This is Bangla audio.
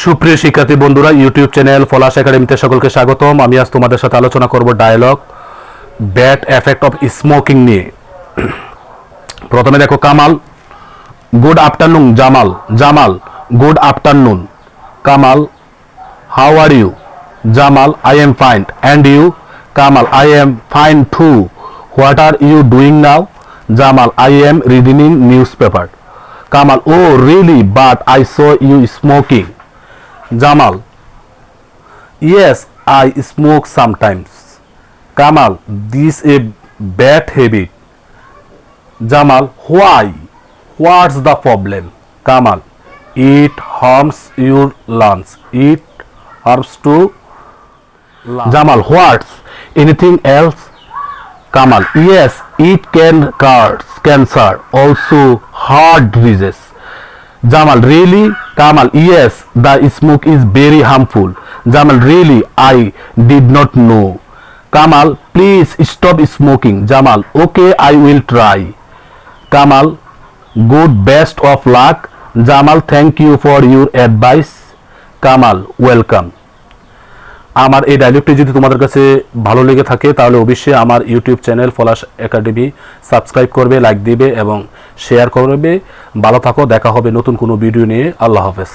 সুপ্রিয় শিক্ষার্থী বন্ধুরা, ইউটিউব চ্যানেল পলাশ একাডেমিতে সকলকে স্বাগতম। আমি আজ তোমাদের সাথে আলোচনা করব dialogue bad effect of smoking নিয়ে। প্রথমে দেখো, Kamal good afternoon. Jamal Jamal good afternoon. Kamal how are you? Jamal I am fine. And you? Kamal I am fine too. What are you doing now? Jamal I am reading in newspaper. Kamal oh really, but I saw you smoking. Jamal, yes, I smoke sometimes. Kamal, this a bad habit. Jamal, why? What's the problem? Kamal, it harms your lungs. It harms to lungs. Jamal, what? Anything else? Kamal, yes, it can cause cancer, also heart diseases. Jamal, really? Kamal, yes, the smoke is very harmful. Jamal, really? I did not know. Kamal, please stop smoking. Jamal, okay, I will try. Kamal, good, best of luck. Jamal, thank you for your advice. Kamal, welcome. আমার এই ডায়লগটি যদি তোমাদের কাছে ভালো লেগে থাকে তাহলে অবশ্যই আমার ইউটিউব চ্যানেল পলাশ একাডেমি সাবস্ক্রাইব করবে, লাইক দিবে এবং শেয়ার করবে। ভালো থাকো, দেখা হবে নতুন কোনো ভিডিও নিয়ে। আল্লাহ হাফেজ।